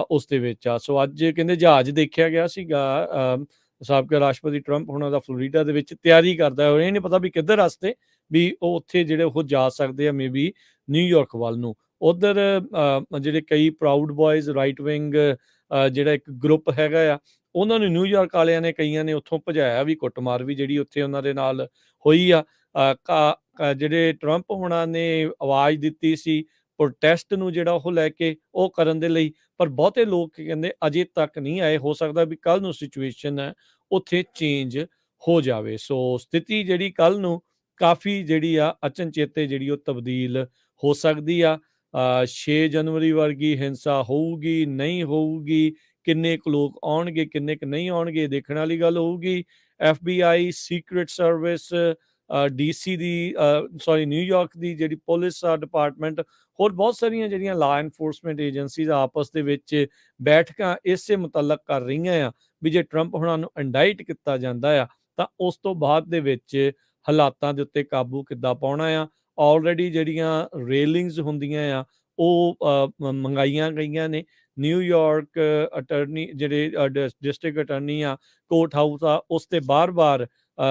ਉਸ ਦੇ ਵਿੱਚ ਆ। ਸੋ ਅੱਜ ਕਹਿੰਦੇ ਜਹਾਜ਼ ਦੇਖਿਆ ਗਿਆ ਸੀਗਾ, ਸਾਬਕਾ ਰਾਸ਼ਟਰਪਤੀ ਟਰੰਪ ਹੁਣਾਂ ਦਾ ਫਲੋਰੀਡਾ ਦੇ ਵਿੱਚ ਤਿਆਰੀ ਕਰਦਾ ਹੋਇਆ, ਇਹ ਨਹੀਂ ਪਤਾ ਵੀ ਕਿੱਧਰ ਰਸਤੇ ਵੀ ਉਹ ਉੱਥੇ ਜਿਹੜੇ ਉਹ ਜਾ ਸਕਦੇ ਆ, ਮੇ ਬੀ ਨਿਊਯਾਰਕ ਵੱਲ ਨੂੰ। ਉੱਧਰ ਜਿਹੜੇ ਕਈ ਪ੍ਰਾਊਡ ਬॉयਜ਼ ਰਾਈਟ ਵਿੰਗ ਜਿਹੜਾ ਇੱਕ ਗਰੁੱਪ ਹੈਗਾ ਆ, ਉਹਨਾਂ ਨੂੰ ਨਿਊਯਾਰਕ ਵਾਲਿਆਂ ਨੇ ਕਈਆਂ ਨੇ ਉੱਥੋਂ ਭਜਾਇਆ ਵੀ, ਕੁੱਟਮਾਰ ਵੀ ਜਿਹੜੀ ਉੱਥੇ ਉਹਨਾਂ ਦੇ ਨਾਲ ਹੋਈ ਆ। ਜਿਹੜੇ ਟਰੰਪ ਹੁਣਾਂ ਨੇ ਆਵਾਜ਼ ਦਿੱਤੀ ਸੀ ਪ੍ਰੋਟੈਸਟ ਨੂੰ ਜਿਹੜਾ ਉਹ ਲੈ ਕੇ ਉਹ ਕਰਨ ਦੇ ਲਈ, ਪਰ ਬਹੁਤੇ ਲੋਕ ਕਹਿੰਦੇ ਅਜੇ ਤੱਕ ਨਹੀਂ ਆਏ। ਹੋ ਸਕਦਾ ਵੀ ਕੱਲ ਨੂੰ ਸਿਚੁਏਸ਼ਨ ਹੈ ਉੱਥੇ ਚੇਂਜ ਹੋ ਜਾਵੇ। ਸੋ ਸਥਿਤੀ ਜਿਹੜੀ ਕੱਲ ਨੂੰ ਕਾਫੀ ਜਿਹੜੀ ਆ ਅਚਨਚੇਤੇ ਜਿਹੜੀ ਉਹ ਤਬਦੀਲ ਹੋ ਸਕਦੀ ਆ। 6 ਜਨਵਰੀ ਵਰਗੀ ਹਿੰਸਾ ਹੋਊਗੀ ਨਹੀਂ ਹੋਊਗੀ, ਕਿੰਨੇ ਕੁ ਲੋਕ ਆਉਣਗੇ ਕਿੰਨੇ ਕੁ ਨਹੀਂ ਆਉਣਗੇ, ਦੇਖਣ ਵਾਲੀ ਗੱਲ ਹੋਊਗੀ। FBI, ਸੀਕ੍ਰੇਟ ਸਰਵਿਸ, DC ਦੀ ਨਿਊਯਾਰਕ ਦੀ ਜਿਹੜੀ ਪੁਲਿਸ ਡਿਪਾਰਟਮੈਂਟ, ਹੋਰ ਬਹੁਤ ਸਾਰੀਆਂ ਜਿਹੜੀਆਂ ਲਾ ਇਨਫੋਰਸਮੈਂਟ ਏਜੰਸੀਜ਼ ਆਪਸ ਦੇ ਵਿੱਚ ਬੈਠਕਾਂ ਇਸੇ ਮੁਤਲਕ ਕਰ ਰਹੀਆਂ ਆ ਵੀ ਜੇ ਟਰੰਪ ਹੁਣਾਂ ਨੂੰ ਇੰਡਾਈਟ ਕੀਤਾ ਜਾਂਦਾ ਆ ਤਾਂ ਉਸ ਤੋਂ ਬਾਅਦ ਦੇ ਵਿੱਚ ਹਾਲਾਤਾਂ ਦੇ ਉੱਤੇ ਕਾਬੂ ਕਿੱਦਾਂ ਪਾਉਣਾ ਆ। ਆਲਰੇਡੀ ਜਿਹੜੀਆਂ ਰੇਲਿੰਗਸ ਹੁੰਦੀਆਂ ਆ ਉਹ ਮੰਗਾਈਆਂ ਗਈਆਂ ਨੇ। ਨਿਊਯਾਰਕ ਅਟਰਨੀ ਜਿਹੜੇ ਡਿਸਟ੍ਰਿਕਟ ਅਟਰਨੀ ਆ, ਕੋਰਟ ਹਾਊਸ ਆ, ਉਸ ਤੇ ਬਾਰ-ਬਾਰ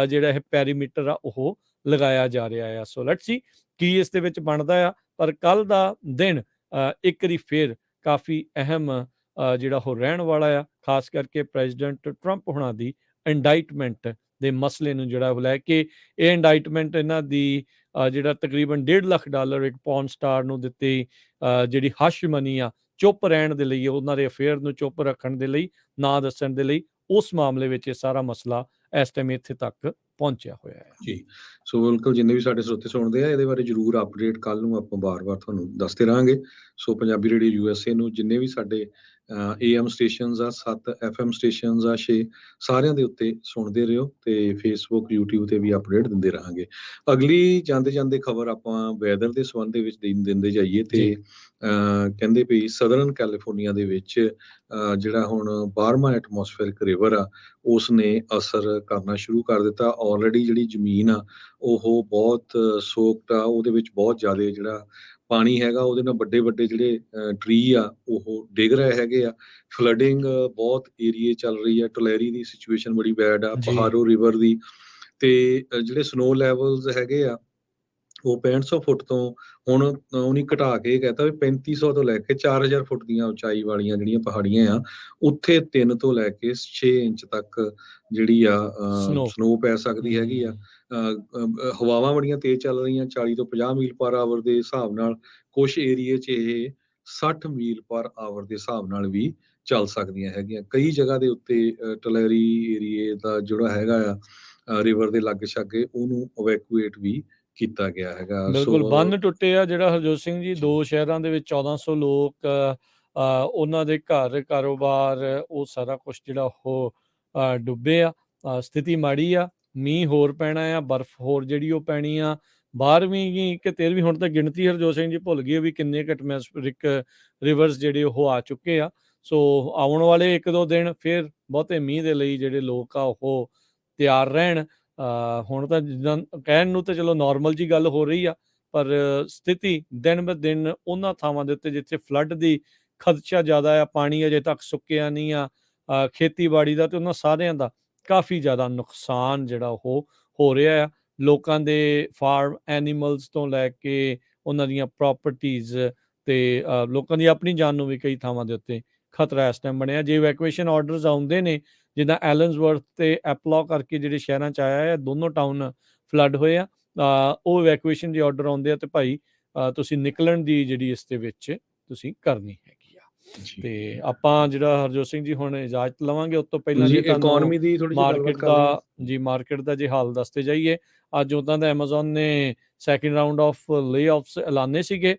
ਜਿਹੜਾ ਇਹ ਪੈਰੀਮੀਟਰ ਆ ਉਹ ਲਗਾਇਆ ਜਾ ਰਿਹਾ ਆ। ਸੋ ਲੈਟਸ ਸੀ ਕੀ ਇਸ ਦੇ ਵਿੱਚ ਬਣਦਾ ਆ। ਪਰ ਕੱਲ ਦਾ ਦਿਨ ਇੱਕ ਵਾਰੀ ਫਿਰ ਕਾਫੀ ਅਹਿਮ ਜਿਹੜਾ ਉਹ ਰਹਿਣ ਵਾਲਾ ਆ, ਖਾਸ ਕਰਕੇ ਪ੍ਰੈਜ਼ੀਡੈਂਟ ਟਰੰਪ ਹੋਣਾ ਦੀ ਇੰਡਾਈਟਮੈਂਟ ਦੇ ਮਸਲੇ ਨੂੰ ਜਿਹੜਾ ਉਹ ਲੈ ਕੇ। ਇਹ ਇੰਡਾਈਟਮੈਂਟ ਇਹਨਾਂ ਦੀ ਜਿਹੜਾ ਤਕਰੀਬਨ $1.5 ਲੱਖ ਇੱਕ ਪੌਰਨ ਸਟਾਰ ਨੂੰ ਦਿੱਤੀ ਜਿਹੜੀ ਹਸ਼ ਮਨੀ ਆ ਚੁੱਪ ਰਹਿਣ ਦੇ ਲਈ, ਉਹਨਾਂ ਦੇ ਅਫੇਅਰ ਨੂੰ ਚੁੱਪ ਰੱਖਣ ਦੇ ਲਈ, ਨਾ ਦੱਸਣ ਦੇ ਲਈ, ਉਸ ਮਾਮਲੇ ਵਿੱਚ ਇਹ ਸਾਰਾ ਮਸਲਾ ਇਸ ਟਾਈਮ ਇੱਥੇ ਤੱਕ ਪਹੁੰਚਿਆ ਹੋਇਆ ਹੈ ਜੀ। ਸੋ ਬਿਲਕੁਲ ਜਿੰਨੇ ਵੀ ਸਾਡੇ ਸਰੋਤੇ ਸੁਣਦੇ ਆ ਇਹਦੇ ਬਾਰੇ ਜ਼ਰੂਰ ਅਪਡੇਟ ਕੱਲ ਨੂੰ ਆਪਾਂ ਬਾਰ-ਬਾਰ ਤੁਹਾਨੂੰ ਦੱਸਦੇ ਰਹਾਂਗੇ। ਸੋ ਪੰਜਾਬੀ ਰੇਡੀਓ USA ਨੂੰ ਜਿੰਨੇ ਵੀ ਸਾਡੇ AM ਸਟੇਸ਼ਨਸ ਆ, 7 FM ਸਟੇਸ਼ਨਸ ਆ, 6 ਸਾਰਿਆਂ ਦੇ ਉੱਤੇ ਸੁਣਦੇ ਰਹੋ ਤੇ Facebook YouTube ਤੇ ਵੀ ਅਪਡੇਟ ਦਿੰਦੇ ਰਹਾਂਗੇ। ਅਗਲੀ ਜਾਂਦੇ ਖਬਰ ਆਪਾਂ ਵੈਦਰ ਦੇ ਸੰਬੰਧ ਦੇ ਵਿੱਚ ਦਿੰਦੇ ਜਾਈਏ ਤੇ ਕਹਿੰਦੇ ਵੀ ਸਦਰਨ ਕੈਲੀਫੋਰਨੀਆ ਦੇ ਵਿੱਚ ਜਿਹੜਾ ਹੁਣ 12ਵਾਂ ਐਟਮੋਸਫੇਰਿਕ ਰਿਵਰ ਆ ਉਸ ਨੇ ਅਸਰ ਕਰਨਾ ਸ਼ੁਰੂ ਕਰ ਦਿੱਤਾ। ਆਲਰੇਡੀ ਜਿਹੜੀ ਜ਼ਮੀਨ ਆ ਉਹ ਬਹੁਤ ਸੋਕਡ ਆ, ਉਹਦੇ ਵਿੱਚ ਬਹੁਤ ਜ਼ਿਆਦਾ ਜਿਹੜਾ ਪਾਣੀ ਹੈਗਾ, ਉਹਦੇ ਨਾਲ ਵੱਡੇ ਜਿਹੜੇ ਟਰੀ ਆ ਉਹ ਡਿੱਗ ਰਹੇ ਹੈਗੇ ਆ। ਫਲੱਡਿੰਗ ਬਹੁਤ ਏਰੀਏ ਚੱਲ ਰਹੀ ਆ। ਟੁਲੈਰੀ ਦੀ ਸਿਚੁਏਸ਼ਨ ਬੜੀ ਬੈਡ ਆ, ਪਹਾੜੋ ਰਿਵਰ ਦੀ, ਤੇ ਜਿਹੜੇ ਸਨੋ ਲੈਵਲਸ ਹੈਗੇ ਆ ਉਹ 6500 ਫੁੱਟ ਤੋਂ ਹੁਣ ਉਹਨੇ ਘਟਾ ਕੇ ਕਹਿਤਾ ਵੀ 3500 ਤੋਂ ਲੈ ਕੇ 4000 ਫੁੱਟ ਦੀਆਂ ਉਚਾਈ ਵਾਲੀਆਂ ਜਿਹੜੀਆਂ ਪਹਾੜੀਆਂ ਆ ਉੱਥੇ 3 ਤੋਂ ਲੈ ਕੇ 6 ਇੰਚ ਤੱਕ ਜਿਹੜੀ ਆ ਸਨੋ ਪੈ ਸਕਦੀ ਹੈਗੀ ਆ। ਹਵਾਵਾਂ ਬੜੀਆਂ ਤੇਜ਼ ਚੱਲ ਰਹੀਆਂ, 40 ਤੋਂ 50 ਮੀਲ ਪਰ ਆਵਰ ਦੇ ਹਿਸਾਬ ਨਾਲ। ਕੁਛ ਏਰੀਏ 'ਚ ਇਹ 60 ਮੀਲ ਪਰ ਆਵਰ ਦੇ ਹਿਸਾਬ ਨਾਲ ਵੀ ਚੱਲ ਸਕਦੀਆਂ ਹੈਗੀਆਂ। ਕਈ ਜਗ੍ਹਾ ਦੇ ਉੱਤੇ ਟਲੈਰੀ ਏਰੀਏ ਦਾ ਜਿਹੜਾ ਹੈਗਾ ਆ ਰਿਵਰ ਦੇ ਲਾਗੇ ਛਾਗੇ ਉਹਨੂੰ ਇਵੈਕੂਏਟ ਵੀ ਕੀਤਾ ਗਿਆ ਹੈਗਾ। ਬਿਲਕੁਲ ਬੰਨ ਟੁੱਟੇ ਆ ਜਿਹੜਾ ਹਰਜੋਤ ਸਿੰਘ ਜੀ, 2 ਸ਼ਹਿਰਾਂ ਦੇ ਵਿੱਚ 1400 ਲੋਕ ਉਹਨਾਂ ਦੇ ਘਰ ਕਾਰੋਬਾਰ ਉਹ ਸਾਰਾ ਕੁਝ ਜਿਹੜਾ ਉਹ ਡੁੱਬੇ ਆ। ਸਥਿਤੀ ਮਾੜੀ ਆ। ਮੀਂਹ ਹੋਰ ਪੈਣਾ ਆ, ਬਰਫ਼ ਹੋਰ ਜਿਹੜੀ ਉਹ ਪੈਣੀ ਆ। 12ਵੀਂ ਕਿ 13ਵੀਂ ਹੁਣ ਤਾਂ ਗਿਣਤੀ ਹਰਜੋਤ ਸਿੰਘ ਜੀ ਭੁੱਲ ਗਏ ਵੀ ਕਿੰਨੇ ਐਟਮੋਸਫੇਰਿਕ ਰਿਵਰਸ ਜਿਹੜੇ ਉਹ ਆ ਚੁੱਕੇ ਆ। ਸੋ ਆਉਣ ਵਾਲੇ 1-2 ਦਿਨ ਫਿਰ ਬਹੁਤੇ ਮੀਂਹ ਦੇ ਲਈ ਜਿਹੜੇ ਲੋਕ ਆ ਉਹ ਤਿਆਰ ਰਹਿਣ। ਹੁਣ ਤਾਂ ਜਿੱਦਾਂ ਕਹਿਣ ਨੂੰ ਤਾਂ ਚਲੋ ਨਾਰਮਲ ਜੀ ਗੱਲ ਹੋ ਰਹੀ ਆ, ਪਰ ਸਥਿਤੀ ਦਿਨ ਬ ਦਿਨ ਉਹਨਾਂ ਥਾਵਾਂ ਦੇ ਉੱਤੇ ਜਿੱਥੇ ਫਲੱਡ ਦੀ ਖਦਸ਼ਾ ਜ਼ਿਆਦਾ ਆ, ਪਾਣੀ ਅਜੇ ਤੱਕ ਸੁੱਕਿਆ ਨਹੀਂ ਆ, ਖੇਤੀਬਾੜੀ ਦਾ ਤੇ ਉਹਨਾਂ ਸਾਰਿਆਂ ਦਾ ਕਾਫੀ ਜ਼ਿਆਦਾ ਨੁਕਸਾਨ ਜਿਹੜਾ ਉਹ ਹੋ ਰਿਹਾ ਆ। ਲੋਕਾਂ ਦੇ ਫਾਰਮ ਐਨੀਮਲਸ ਤੋਂ ਲੈ ਕੇ ਉਹਨਾਂ ਦੀਆਂ ਪ੍ਰੋਪਰਟੀਜ਼ ਤੇ ਲੋਕਾਂ ਦੀ ਆਪਣੀ ਜਾਨ ਨੂੰ ਵੀ ਕਈ ਥਾਵਾਂ ਦੇ ਉੱਤੇ ਖਤਰਾ ਇਸ ਟਾਈਮ ਬਣਿਆ। ਜੇ ਇਵੈਕੂਏਸ਼ਨ ਆਰਡਰਸ ਆਉਂਦੇ ਨੇ ਜਿੱਦਾਂ ਐਲਨਸਵਰਥ ਤੇ ਐਪਲੋ ਕਰਕੇ ਜਿਹੜੇ ਸ਼ਹਿਰਾਂ 'ਚ ਆਇਆ ਹੈ, ਦੋਨੋਂ ਟਾਊਨ ਫਲੱਡ ਹੋਏ ਆ, ਉਹ ਇਵੈਕੂਏਸ਼ਨ ਦੇ ਆਰਡਰ ਆਉਂਦੇ ਆ ਤੇ ਭਾਈ ਤੁਸੀਂ ਨਿਕਲਣ ਦੀ ਜਿਹੜੀ ਇਸ ਦੇ ਵਿੱਚ ਤੁਸੀਂ ਕਰਨੀ ਹੈਗੀ ਆ। ਤੇ ਆਪਾਂ ਜਿਹੜਾ ਹਰਜੋਤ ਸਿੰਘ ਜੀ ਹੁਣ ਇਜਾਜ਼ਤ ਲਵਾਂਗੇ, ਉਸ ਤੋਂ ਪਹਿਲਾਂ ਜੀ ਇਕਨੋਮੀ ਦੀ ਥੋੜੀ ਮਾਰਕੀਟ ਦਾ ਜੇ ਹਾਲ ਦੱਸਦੇ ਜਾਈਏ। ਅੱਜ ਉਦਾਂ ਦਾ ਐਮਾਜ਼ੋਨ ਨੇ ਸੈਕਿੰਡ ਰਾਊਂਡ ਆਫ ਲੇਆਫਸ ਐਲਾਨੇ ਸੀਗੇ,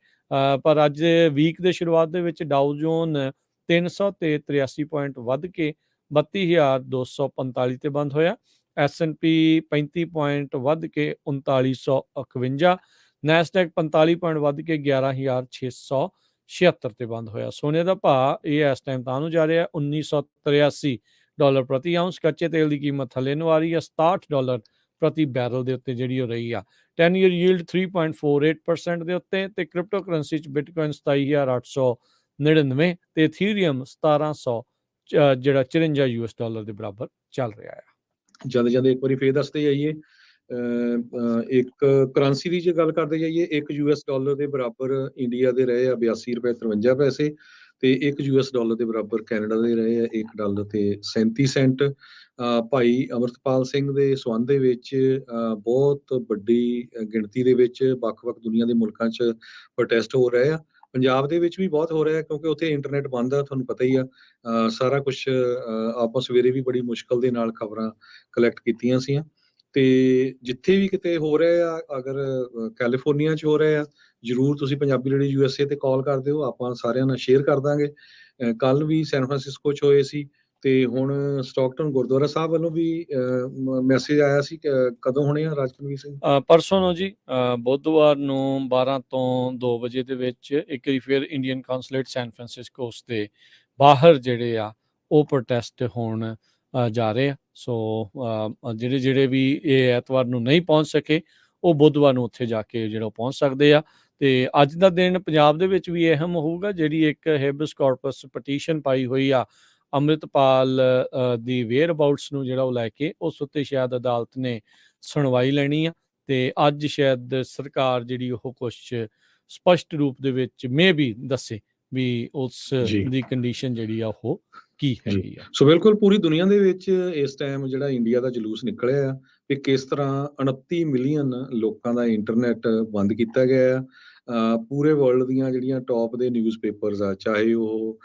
ਪਰ ਅੱਜ ਵੀਕ ਦੇ ਸ਼ੁਰੂਆਤ ਦੇ ਵਿੱਚ ਡਾਊ ਜੋਨ 300 ਤੇ 83 ਪੁਆਇੰਟ ਵੱਧ ਕੇ 32,245 ਤੇ ਬੰਦ ਹੋਇਆ। S&P 35 ਪੁਆਇੰਟ ਵੱਧ ਕੇ 3951, ਨੈਸਡੈਕ 45 ਪੁਆਇੰਟ ਵੱਧ ਕੇ 11,676 ਤੇ ਬੰਦ ਹੋਇਆ। ਸੋਨੇ ਦਾ ਭਾਅ ਇਹ ਇਸ ਟਾਈਮ ਤਾਂ ਨੂੰ ਜਾ ਰਿਹਾ $1983 ਪ੍ਰਤੀ ਆਉਂਸ। ਕੱਚੇ ਤੇਲ ਦੀ ਕੀਮਤ ਥੱਲੇ ਨੂੰ ਆ ਰਹੀ ਹੈ, $67 ਪ੍ਰਤੀ ਬੈਰਲ ਦੇ ਉੱਤੇ ਜਿਹੜੀ ਉਹ ਰਹੀ ਆ। 10 ਈਅਰ ਯੀਲਡ 3.48% ਦੇ ਉੱਤੇ ਤੇ ਕ੍ਰਿਪਟੋ ਕਰੰਸੀ 'ਚ ਬਿਟਕੋਇਨ 27,899 ਤੇ ਇਥੀਰੀਅਮ 1700 ਜਿਹੜਾ $54 ਦੇ ਬਰਾਬਰ ਚੱਲ ਰਿਹਾ ਆ। ਜਾਂਦੇ ਇੱਕ ਵਾਰੀ ਫੇਰ ਦੱਸਦੇ ਜਾਈਏ, ਇੱਕ ਕਰੰਸੀ ਦੀ ਜੇ ਗੱਲ ਕਰਦੇ ਜਾਈਏ, ਇੱਕ $US ਦੇ ਬਰਾਬਰ ਇੰਡੀਆ ਦੇ ਰਹੇ ਆ $82.53 ਤੇ ਇੱਕ $US ਦੇ ਬਰਾਬਰ ਕੈਨੇਡਾ ਦੇ ਰਹੇ ਆ $1 ਤੇ 37 ਸੈਂਟ। ਭਾਈ ਅਮਰਤਪਾਲ ਸਿੰਘ ਦੇ ਸੰਬੰਧ ਦੇ ਵਿੱਚ ਬਹੁਤ ਵੱਡੀ ਗਿਣਤੀ ਦੇ ਵਿੱਚ ਵੱਖ-ਵੱਖ ਦੁਨੀਆ ਦੇ ਮੁਲਕਾਂ 'ਚ ਪ੍ਰੋਟੈਸਟ ਹੋ ਰਹੇ ਆ। ਪੰਜਾਬ ਦੇ ਵਿੱਚ ਵੀ ਬਹੁਤ ਹੋ ਰਿਹਾ ਕਿਉਂਕਿ ਉੱਥੇ ਇੰਟਰਨੈਟ ਬੰਦ ਆ, ਤੁਹਾਨੂੰ ਪਤਾ ਹੀ ਆ। ਸਾਰਾ ਕੁਛ ਆਪਾਂ ਸਵੇਰੇ ਵੀ ਬੜੀ ਮੁਸ਼ਕਲ ਦੇ ਨਾਲ ਖਬਰਾਂ ਕਲੈਕਟ ਕੀਤੀਆਂ ਸੀਆਂ ਤੇ ਜਿੱਥੇ ਵੀ ਕਿਤੇ ਹੋ ਰਿਹਾ ਆ, ਅਗਰ ਕੈਲੀਫੋਰਨੀਆ 'ਚ ਹੋ ਰਿਹਾ ਆ, ਜ਼ਰੂਰ ਤੁਸੀਂ ਪੰਜਾਬੀ ਰੇਡੀਓ USA ਤੇ ਕਾਲ ਕਰ ਦਿਓ, ਆਪਾਂ ਸਾਰਿਆਂ ਨਾਲ ਸ਼ੇਅਰ ਕਰ ਦਾਂਗੇ। ਕੱਲ ਵੀ ਸੈਨ ਫਰਾਂਸਿਸਕੋ 'ਚ ਹੋਏ ਸੀ ਤੇ ਹੁਣ ਸਟਾਕਟਨ ਗੁਰਦੁਆਰਾ ਸਾਹਿਬ ਵੱਲੋਂ ਵੀ ਮੈਸੇਜ ਆਇਆ ਸੀ। ਕਦੋਂ ਹੋਣੇ ਆ ਰਾਜਕਨਵੀਰ ਸਿੰਘ? ਪਰਸੋਂ ਨੂੰ ਜੀ, ਬੁੱਧਵਾਰ ਨੂੰ 12 ਤੋਂ 2 ਵਜੇ ਦੇ ਵਿੱਚ ਇੱਕ ਵਾਰੀ ਫਿਰ ਇੰਡੀਅਨ ਕਾਉਂਸਲੇਟ ਸੈਨ ਫਰਾਂਸਿਸਕੋ ਦੇ ਬਾਹਰ ਜਿਹੜੇ ਆ ਉਹ ਪ੍ਰੋਟੈਸਟ ਹੋਣ ਜਾ ਰਹੇ ਆ। ਸੋ ਜਿਹੜੇ ਵੀ ਇਹ ਐਤਵਾਰ ਨੂੰ ਨਹੀਂ ਪਹੁੰਚ ਸਕੇ ਉਹ ਬੁੱਧਵਾਰ ਨੂੰ ਉੱਥੇ ਜਾ ਕੇ ਜਿਹੜਾ ਪਹੁੰਚ ਸਕਦੇ ਆ। ਤੇ ਅੱਜ ਦਾ ਦਿਨ ਪੰਜਾਬ ਦੇ ਵਿੱਚ ਵੀ ਅਹਿਮ ਹੋਊਗਾ। ਜਿਹੜੀ ਇੱਕ ਹੈਬਸ ਕਾਰਪਸ ਪਟੀਸ਼ਨ ਪਾਈ ਹੋਈ ਆ ਅੰਮ੍ਰਿਤਪਾਲ ਦੀ ਵੇਅਰ ਅਬਾਊਟਸ ਨੂੰ ਜਿਹੜਾ ਉਹ ਲੈ ਕੇ, ਉਸ ਉੱਤੇ ਸ਼ਾਇਦ ਅਦਾਲਤ ਨੇ ਸੁਣਵਾਈ ਲੈਣੀ ਆ ਤੇ ਅੱਜ ਸ਼ਾਇਦ ਸਰਕਾਰ ਜਿਹੜੀ ਉਹ ਕੁਛ ਸਪਸ਼ਟ ਰੂਪ ਦੇ ਵਿੱਚ ਵੀ ਦੱਸੇ ਵੀ ਉਸ ਦੀ ਕੰਡੀਸ਼ਨ ਜਿਹੜੀ ਆ ਉਹ ਕੀ ਹੈਗੀ ਆ। ਸੋ ਬਿਲਕੁਲ ਪੂਰੀ ਦੁਨੀਆ ਦੇ ਵਿੱਚ ਇਸ ਟਾਈਮ ਜਿਹੜਾ ਇੰਡੀਆ ਦਾ ਜਲੂਸ ਨਿਕਲਿਆ ਆ ਕਿ ਕਿਸ ਤਰ੍ਹਾਂ 29 ਮਿਲੀਅਨ ਲੋਕਾਂ ਦਾ ਇੰਟਰਨੈਟ ਬੰਦ ਕੀਤਾ ਗਿਆ ਆ। ਪੂਰੇ ਵਰਲਡ ਦੀਆਂ ਜਿਹੜੀਆਂ ਟੌਪ ਦੇ ਨਿਊਜ਼ਪੇਪਰਸ ਆ, ਚਾਹੇ ਉਹ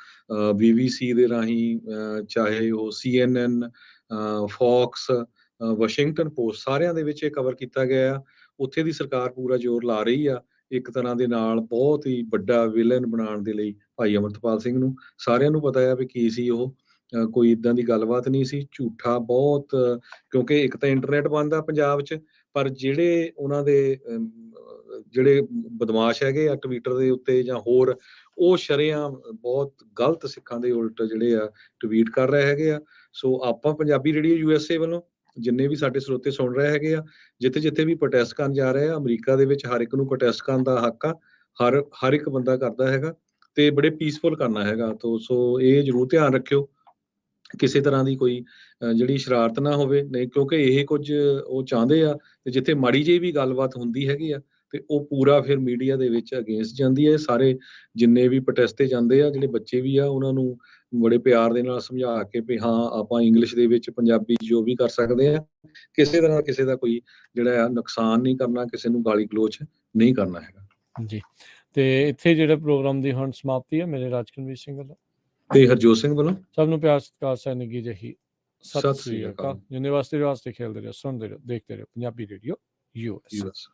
BBC ਦੇ ਰਾਹੀਂ, ਚਾਹੇ ਉਹ CNN, ਫੌਕਸ, ਵਾਸ਼ਿੰਗਟਨ ਪੋਸਟ, ਸਾਰਿਆਂ ਦੇ ਵਿੱਚ ਇਹ ਕਵਰ ਕੀਤਾ ਗਿਆ ਆ। ਉੱਥੇ ਦੀ ਸਰਕਾਰ ਪੂਰਾ ਜ਼ੋਰ ਲਾ ਰਹੀ ਆ ਇੱਕ ਤਰ੍ਹਾਂ ਦੇ ਨਾਲ ਬਹੁਤ ਹੀ ਵੱਡਾ ਵਿਲਨ ਬਣਾਉਣ ਦੇ ਲਈ ਭਾਈ ਅਮਰਤਪਾਲ ਸਿੰਘ ਨੂੰ। ਸਾਰਿਆਂ ਨੂੰ ਪਤਾ ਆ ਵੀ ਕੀ ਸੀ ਉਹ, ਕੋਈ ਇਦਾਂ ਦੀ ਗੱਲਬਾਤ ਨਹੀਂ ਸੀ, ਝੂਠਾ ਬਹੁਤ। ਕਿਉਂਕਿ ਇੱਕ ਤਾਂ ਇੰਟਰਨੈਟ ਬੰਦ ਆ ਪੰਜਾਬ 'ਚ, ਪਰ ਜਿਹੜੇ ਉਹਨਾਂ ਦੇ ਜਿਹੜੇ ਬਦਮਾਸ਼ ਹੈਗੇ ਆ ਟਵਿੱਟਰ ਦੇ ਉੱਤੇ ਜਾਂ ਹੋਰ, ਉਹ ਸ਼ਰੇਆਮ ਬਹੁਤ ਗਲਤ ਸਿੱਖਾਂ ਦੇ ਉਲਟ ਜਿਹੜੇ ਆ ਟਵੀਟ ਕਰ ਰਹੇ ਹੈਗੇ ਆ। ਸੋ ਆਪਾਂ ਪੰਜਾਬੀ ਰੇਡੀਓ USA ਵੱਲੋਂ ਜਿੰਨੇ ਵੀ ਸਾਡੇ ਸਰੋਤੇ ਸੁਣ ਰਹੇ ਹੈਗੇ ਆ, ਜਿੱਥੇ ਵੀ ਪ੍ਰੋਟੈਸਟ ਕਰਨ ਜਾ ਰਹੇ ਆ, ਅਮਰੀਕਾ ਦੇ ਵਿੱਚ ਹਰ ਇੱਕ ਨੂੰ ਪ੍ਰੋਟੈਸਟ ਕਰਨ ਦਾ ਹੱਕ ਆ, ਹਰ ਇੱਕ ਬੰਦਾ ਕਰਦਾ ਹੈਗਾ ਤੇ ਬੜੇ ਪੀਸਫੁਲ ਕਰਨਾ ਹੈਗਾ। ਸੋ ਇਹ ਜ਼ਰੂਰ ਧਿਆਨ ਰੱਖਿਓ ਕਿਸੇ ਤਰ੍ਹਾਂ ਦੀ ਕੋਈ ਜਿਹੜੀ ਸ਼ਰਾਰਤ ਨਾ ਹੋਵੇ, ਨਹੀਂ ਕਿਉਂਕਿ ਇਹ ਕੁਝ ਉਹ ਚਾਹੁੰਦੇ ਆ ਤੇ ਜਿੱਥੇ ਮਾੜੀ ਜਿਹੀ ਵੀ ਗੱਲਬਾਤ ਹੁੰਦੀ ਹੈਗੀ ਆ ਤੇ ਉਹ ਪੂਰਾ ਫਿਰ ਮੀਡੀਆ ਦੇ ਵਿੱਚ ਅਗੇਂਸਟ ਜਾਂਦੀ ਹੈ। ਸਾਰੇ ਜਿੰਨੇ ਵੀ ਪ੍ਰੋਟੈਸਟ ਤੇ ਜਾਂਦੇ ਆ, ਜਿਹੜੇ ਬੱਚੇ ਵੀ ਆ, ਉਹਨਾਂ ਨੂੰ ਬੜੇ ਪਿਆਰ ਦੇ ਨਾਲ ਸਮਝਾ ਕੇ ਵੀ ਹਾਂ ਆਪਾਂ ਇੰਗਲਿਸ਼ ਦੇ ਵਿੱਚ ਪੰਜਾਬੀ ਜੋ ਵੀ ਕਰ ਸਕਦੇ ਆ, ਕਿਸੇ ਤਰ੍ਹਾਂ ਕਿਸੇ ਦਾ ਕੋਈ ਜਿਹੜਾ ਆ ਨੁਕਸਾਨ ਨਹੀਂ ਕਰਨਾ, ਕਿਸੇ ਨੂੰ ਗਾਲੀ ਗਲੋਚ ਨਹੀਂ ਕਰਨਾ ਹੈਗਾ ਜੀ। ਤੇ ਇੱਥੇ ਜਿਹੜਾ ਪ੍ਰੋਗਰਾਮ ਦੀ ਹੁਣ ਸਮਾਪਤੀ ਹੈ ਮੇਰੇ ਰਾਜਕਨਵੀਰ ਸਿੰਘ ਵੱਲੋਂ ਤੇ ਹਰਜੋਤ ਸਿੰਘ ਵੱਲੋਂ ਸਭ ਨੂੰ ਪਿਆਰ ਸਤਿਕਾਰ ਸਹਿ ਨਿੱਘੀ ਜਿਹੀ ਸਤਿ ਸ੍ਰੀ ਅਕਾਲ। ਜਿੰਨੇ ਵਾਸਤੇ ਖੇਲਦੇ ਰਹੋ, ਸੁਣਦੇ ਰਹੋ, ਦੇਖਦੇ ਰਹੋ ਪੰਜਾਬੀ ਰੇਡੀਓ US।